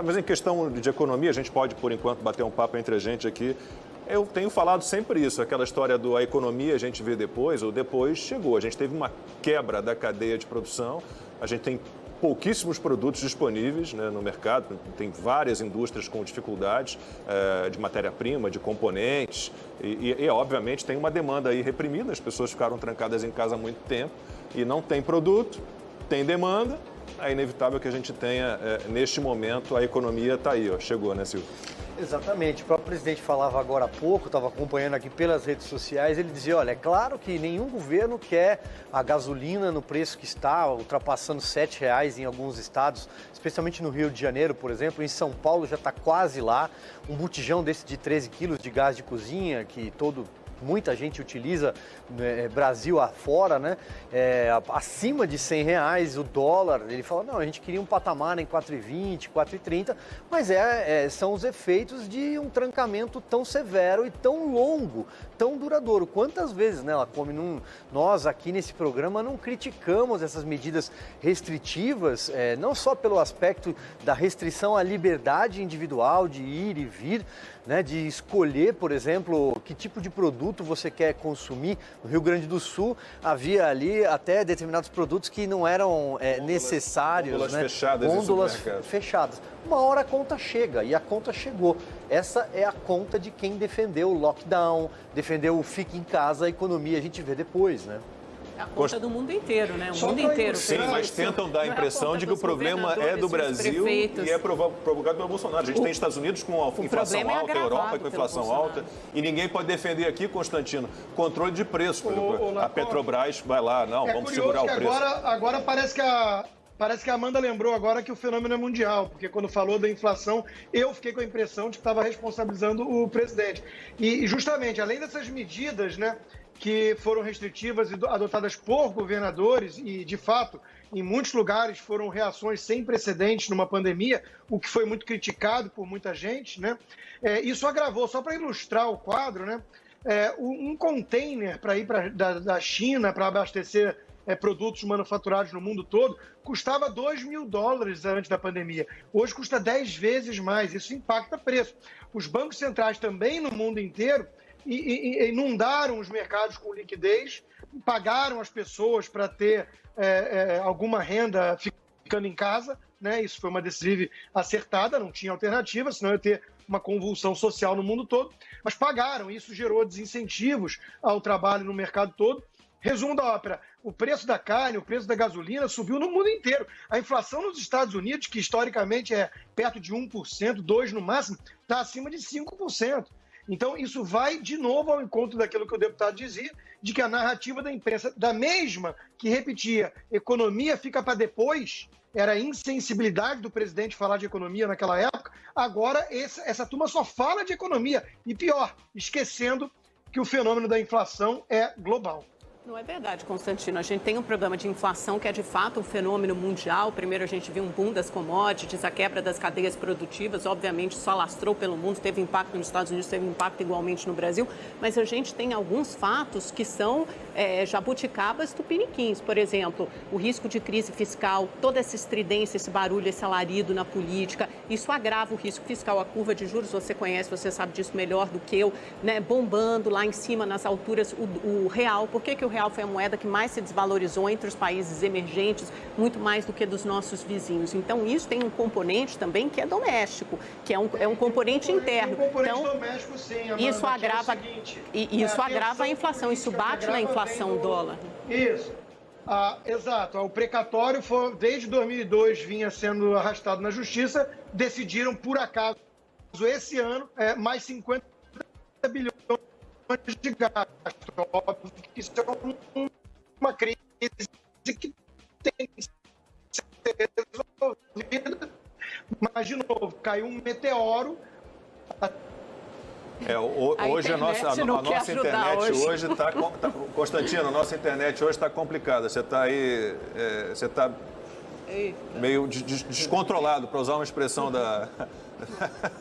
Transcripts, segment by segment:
Mas em questão de economia, a gente pode, por enquanto, bater um papo entre a gente aqui. Eu tenho falado sempre isso, aquela história a economia a gente vê depois, ou depois chegou. A gente teve uma quebra da cadeia de produção, a gente tem pouquíssimos produtos disponíveis, né, no mercado, tem várias indústrias com dificuldades de matéria-prima, de componentes e, obviamente, tem uma demanda aí reprimida, as pessoas ficaram trancadas em casa há muito tempo e não tem produto, tem demanda, é inevitável que a gente tenha, neste momento, a economia está aí, ó, chegou, né, Silvio? Exatamente, o próprio presidente falava agora há pouco, estava acompanhando aqui pelas redes sociais, ele dizia, olha, é claro que nenhum governo quer a gasolina no preço que está, ultrapassando R$ 7,00 em alguns estados, especialmente no Rio de Janeiro, por exemplo, em São Paulo já está quase lá, um botijão desse de 13 quilos de gás de cozinha, que muita gente utiliza, Brasil afora, né? Acima de R$ 100, o dólar. Ele fala, não, a gente queria um patamar em 4,20, 4,30, mas são os efeitos de um trancamento tão severo e tão longo, tão duradouro. Quantas vezes, né, Lacombe, nós aqui nesse programa não criticamos essas medidas restritivas, não só pelo aspecto da restrição à liberdade individual de ir e vir, né, de escolher, por exemplo, que tipo de produto você quer consumir. No Rio Grande do Sul havia ali até determinados produtos que não eram necessários. Gôndolas, né? fechadas. Gôndolas fechadas. Uma hora a conta chega, e a conta chegou. Essa é a conta de quem defendeu o lockdown, defendeu o fique em casa, a economia a gente vê depois, né? É a conta do mundo inteiro, né? O mundo inteiro. Sim, mas tentam dar a impressão de que o problema é do Brasil e é provocado pelo Bolsonaro. A gente tem Estados Unidos com inflação alta, a Europa com inflação alta, e ninguém pode defender aqui, Constantino, controle de preço. A Petrobras vai lá, não, vamos segurar o preço. Agora parece que a Amanda lembrou agora que o fenômeno é mundial, porque quando falou da inflação, eu fiquei com a impressão de que estava responsabilizando o presidente. E justamente, além dessas medidas, né, que foram restritivas e adotadas por governadores e, de fato, em muitos lugares foram reações sem precedentes numa pandemia, o que foi muito criticado por muita gente, né? Isso agravou, só para ilustrar o quadro, né? Um container para ir da China para abastecer produtos manufaturados no mundo todo custava $2.000 antes da pandemia. Hoje custa 10 vezes mais, isso impacta preço. Os bancos centrais também no mundo inteiro inundaram os mercados com liquidez, pagaram as pessoas para ter alguma renda ficando em casa, né? Isso foi uma decisão acertada, não tinha alternativa, senão ia ter uma convulsão social no mundo todo, mas pagaram, isso gerou desincentivos ao trabalho no mercado todo. Resumo da ópera, o preço da carne, o preço da gasolina subiu no mundo inteiro. A inflação nos Estados Unidos, que historicamente é perto de 1%, 2% no máximo, está acima de 5%. Então, isso vai de novo ao encontro daquilo que o deputado dizia, de que a narrativa da imprensa, da mesma que repetia economia fica para depois, era a insensibilidade do presidente falar de economia naquela época, agora essa turma só fala de economia. E pior, esquecendo que o fenômeno da inflação é global. Não é verdade, Constantino. A gente tem um problema de inflação que é de fato um fenômeno mundial. Primeiro a gente viu um boom das commodities, a quebra das cadeias produtivas, obviamente só alastrou pelo mundo, teve impacto nos Estados Unidos, teve impacto igualmente no Brasil, mas a gente tem alguns fatos que são jabuticabas tupiniquins. Por exemplo, o risco de crise fiscal, toda essa estridência, esse barulho, esse alarido na política, isso agrava o risco fiscal. A curva de juros, você conhece, você sabe disso melhor do que eu, né? Bombando lá em cima, nas alturas, o real. Por que o real foi a moeda que mais se desvalorizou entre os países emergentes, muito mais do que dos nossos vizinhos? Então, isso tem um componente também que é doméstico, que é um componente interno. Um componente doméstico, sim, Amanda, isso agrava, isso agrava a inflação, isso bate na inflação dólar. Isso. Exato. O precatório, desde 2002, vinha sendo arrastado na justiça. Decidiram, por acaso, esse ano, mais 50 bilhões de gasto. Óbvio que isso é uma crise que tem que ser resolvida. Mas, de novo, caiu um meteoro. Hoje a nossa internet hoje está... Constantino, a nossa internet hoje está complicada. Você está aí... Você está meio descontrolado, para usar uma expressão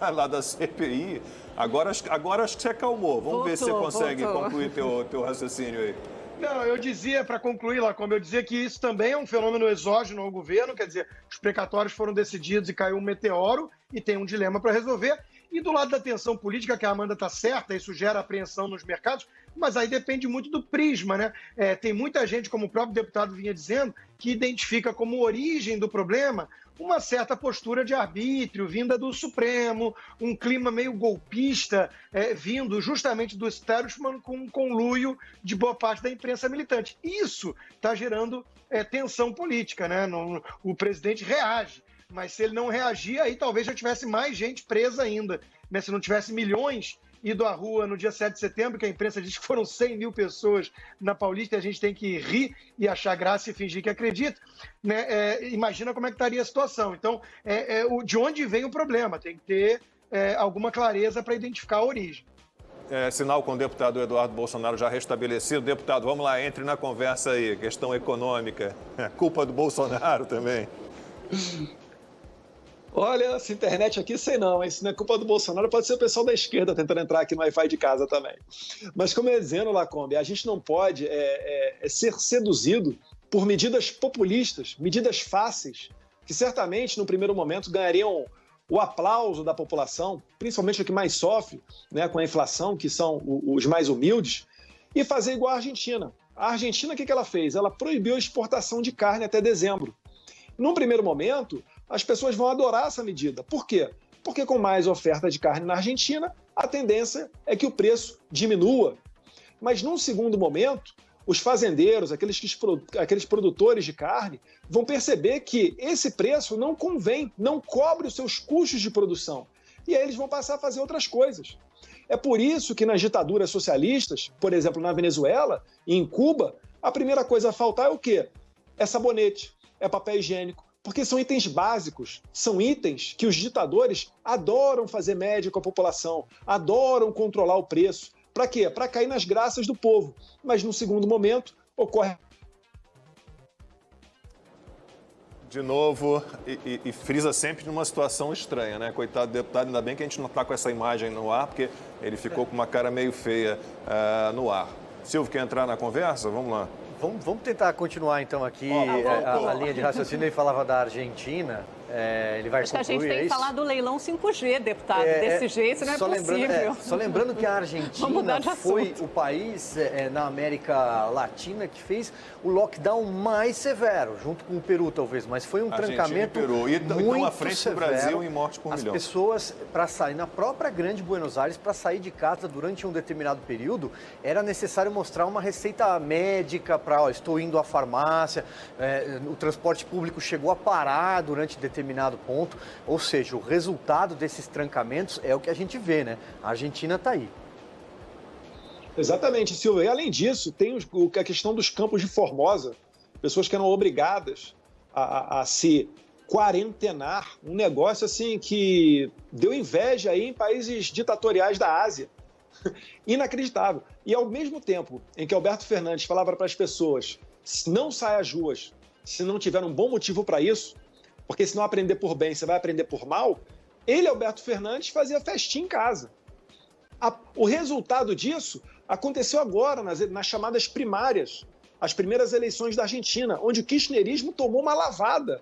lá da CPI. Agora acho que você acalmou. Vamos ver se você consegue concluir teu raciocínio aí. Não, eu dizia, para concluir, Lacombe, eu dizia que isso também é um fenômeno exógeno ao governo, quer dizer, os precatórios foram decididos e caiu um meteoro e tem um dilema para resolver. E do lado da tensão política, que a Amanda está certa, isso gera apreensão nos mercados, mas aí depende muito do prisma, né? Tem muita gente, como o próprio deputado vinha dizendo, que identifica como origem do problema uma certa postura de arbítrio vinda do Supremo, um clima meio golpista vindo justamente do establishment com um conluio de boa parte da imprensa militante. Isso está gerando tensão política, né? O presidente reage. Mas se ele não reagir, aí talvez já tivesse mais gente presa ainda, né? Se não tivesse milhões ido à rua no dia 7 de setembro, que a imprensa diz que foram 100 mil pessoas na Paulista, e a gente tem que rir e achar graça e fingir que acredita, né? Imagina como é que estaria a situação. Então, de onde vem o problema? Tem que ter alguma clareza para identificar a origem. Sinal com o deputado Eduardo Bolsonaro já restabelecido. Deputado, vamos lá, entre na conversa aí. Questão econômica. Culpa do Bolsonaro também. Olha, essa internet aqui, sei não, isso não é culpa do Bolsonaro, pode ser o pessoal da esquerda tentando entrar aqui no Wi-Fi de casa também. Mas como eu ia dizendo, Lacombe, a gente não pode ser seduzido por medidas populistas, medidas fáceis, que certamente, no primeiro momento, ganhariam o aplauso da população, principalmente o que mais sofre, né, com a inflação, que são os mais humildes, e fazer igual a Argentina. A Argentina, o que ela fez? Ela proibiu a exportação de carne até dezembro. Num primeiro momento, as pessoas vão adorar essa medida. Por quê? Porque com mais oferta de carne na Argentina, a tendência é que o preço diminua. Mas num segundo momento, os fazendeiros, aqueles produtores de carne, vão perceber que esse preço não convém, não cobre os seus custos de produção. E aí eles vão passar a fazer outras coisas. É por isso que nas ditaduras socialistas, por exemplo, na Venezuela e em Cuba, a primeira coisa a faltar é o quê? É sabonete, é papel higiênico, porque são itens básicos, são itens que os ditadores adoram fazer média com a população, adoram controlar o preço. Para quê? Para cair nas graças do povo. Mas, no segundo momento, ocorre... De novo, e frisa sempre numa situação estranha, né? Coitado do deputado, ainda bem que a gente não está com essa imagem no ar, porque ele ficou com uma cara meio feia no ar. Silvio, quer entrar na conversa? Vamos lá. Vamos tentar continuar, então, aqui a linha de raciocínio. Ele falava da Argentina, ele vai Acho que a concluir, gente tem que falar do leilão 5G, deputado. Desse jeito não é possível. Só lembrando que a Argentina foi o país na América Latina que fez o lockdown mais severo, junto com o Peru, talvez, mas foi um trancamento muito à frente severo. do Brasil em morte por milhão. As pessoas, para sair na própria Grande Buenos Aires, para sair de casa durante um determinado período, era necessário mostrar uma receita médica para, estou indo à farmácia, o transporte público chegou a parar durante determinado ponto, ou seja, o resultado desses trancamentos é o que a gente vê, né? A Argentina está aí. Exatamente, Silvio. E além disso, tem a questão dos campos de Formosa, pessoas que eram obrigadas a se quarentenar, um negócio assim que deu inveja aí em países ditatoriais da Ásia. Inacreditável. E ao mesmo tempo em que Alberto Fernandes falava para as pessoas, não saia às ruas se não tiver um bom motivo para isso, porque se não aprender por bem, você vai aprender por mal, ele, Alberto Fernandes, fazia festinha em casa. O resultado disso aconteceu agora, nas chamadas primárias, as primeiras eleições da Argentina, onde o kirchnerismo tomou uma lavada.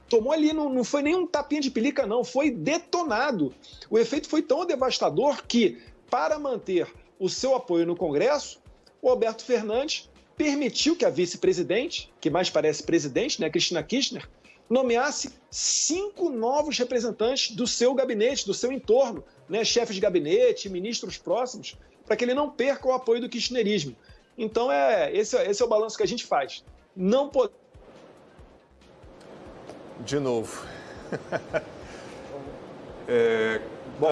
Tomou ali, não foi nem um tapinha de pelica, não, foi detonado. O efeito foi tão devastador que, para manter o seu apoio no Congresso, o Alberto Fernandes permitiu que a vice-presidente, que mais parece presidente, né, Cristina Kirchner, nomeasse 5 novos representantes do seu gabinete, do seu entorno, né, chefes de gabinete, ministros próximos, para que ele não perca o apoio do kirchnerismo. Então, esse é o balanço que a gente faz. Não pode... De novo. Bom,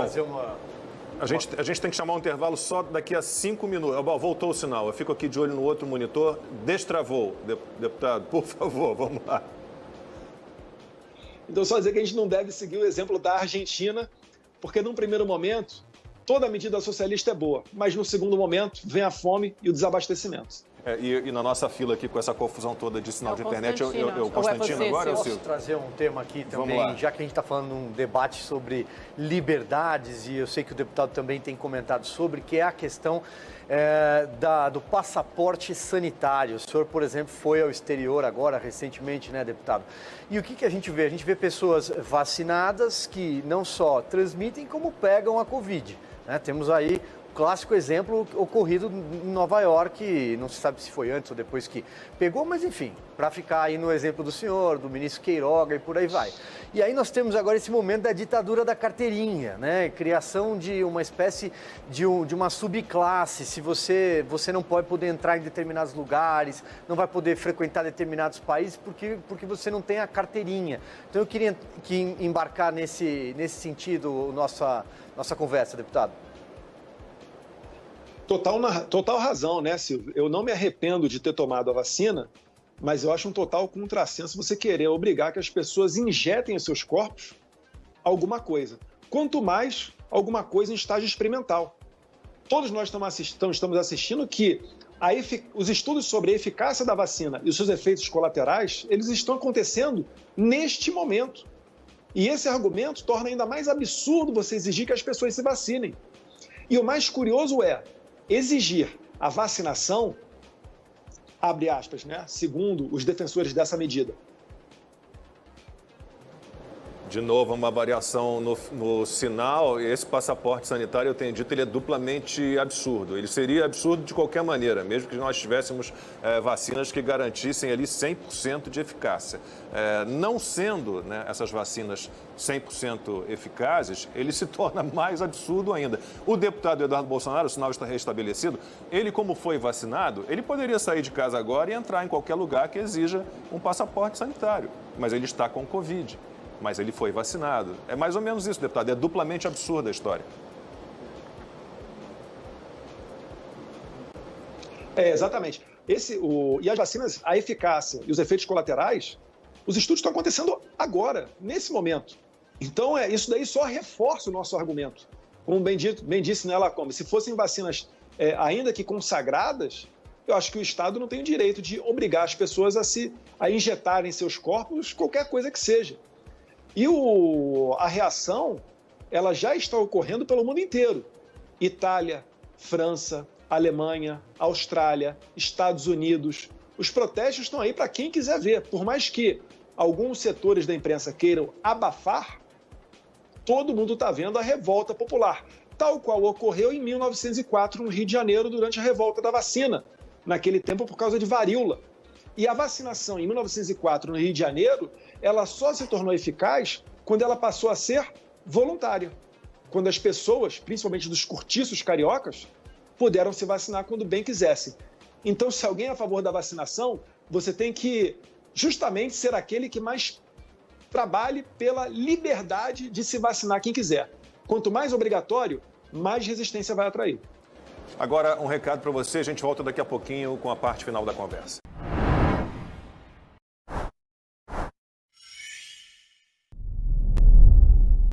a gente tem que chamar um intervalo só daqui a 5 minutos. Voltou o sinal. Eu fico aqui de olho no outro monitor. Destravou, deputado. Por favor, vamos lá. Então, só dizer que a gente não deve seguir o exemplo da Argentina, porque num primeiro momento, toda medida socialista é boa, mas no segundo momento vem a fome e o desabastecimento. E na nossa fila aqui, com essa confusão toda de sinal de internet, eu Constantino você, agora, Posso Silvio? trazer um tema aqui também, já que a gente está falando de um debate sobre liberdades, e eu sei que o deputado também tem comentado sobre, que é a questão do passaporte sanitário. O senhor, por exemplo, foi ao exterior agora, recentemente, né, deputado? E o que a gente vê? A gente vê pessoas vacinadas que não só transmitem, como pegam a Covid, né? Temos aí clássico exemplo ocorrido em Nova York, não se sabe se foi antes ou depois que pegou, mas enfim, para ficar aí no exemplo do senhor, do ministro Queiroga e por aí vai. E aí nós temos agora esse momento da ditadura da carteirinha, né? Criação de uma espécie de uma subclasse. Se você não pode poder entrar em determinados lugares, não vai poder frequentar determinados países porque você não tem a carteirinha. Então eu queria embarcar nesse sentido nossa conversa, deputado. Total razão, né, Silvio? Eu não me arrependo de ter tomado a vacina, mas eu acho um total contrassenso você querer obrigar que as pessoas injetem em seus corpos alguma coisa. Quanto mais alguma coisa em estágio experimental. Todos nós estamos assistindo que os estudos sobre a eficácia da vacina e os seus efeitos colaterais, eles estão acontecendo neste momento. E esse argumento torna ainda mais absurdo você exigir que as pessoas se vacinem. E o mais curioso é exigir a vacinação, abre aspas, né, segundo os defensores dessa medida. De novo, uma variação no sinal. Esse passaporte sanitário, eu tenho dito, ele é duplamente absurdo. Ele seria absurdo de qualquer maneira, mesmo que nós tivéssemos vacinas que garantissem ali 100% de eficácia. Não sendo, né, essas vacinas 100% eficazes, ele se torna mais absurdo ainda. O deputado Eduardo Bolsonaro, o sinal está restabelecido, ele, como foi vacinado, ele poderia sair de casa agora e entrar em qualquer lugar que exija um passaporte sanitário, mas ele está com Covid. Mas ele foi vacinado. É mais ou menos isso, deputado. É duplamente absurda a história. Exatamente. E as vacinas, a eficácia e os efeitos colaterais, os estudos estão acontecendo agora, nesse momento. Então, isso daí só reforça o nosso argumento. Como bem disse, né, Lacombe, se fossem vacinas ainda que consagradas, eu acho que o Estado não tem o direito de obrigar as pessoas a injetarem em seus corpos qualquer coisa que seja. E a reação, ela já está ocorrendo pelo mundo inteiro. Itália, França, Alemanha, Austrália, Estados Unidos. Os protestos estão aí para quem quiser ver. Por mais que alguns setores da imprensa queiram abafar, todo mundo está vendo a revolta popular, tal qual ocorreu em 1904 no Rio de Janeiro durante a revolta da vacina, naquele tempo por causa de varíola. E a vacinação em 1904 no Rio de Janeiro, ela só se tornou eficaz quando ela passou a ser voluntária. Quando as pessoas, principalmente dos cortiços cariocas, puderam se vacinar quando bem quisessem. Então, se alguém é a favor da vacinação, você tem que justamente ser aquele que mais trabalhe pela liberdade de se vacinar quem quiser. Quanto mais obrigatório, mais resistência vai atrair. Agora, um recado para você. A gente volta daqui a pouquinho com a parte final da conversa.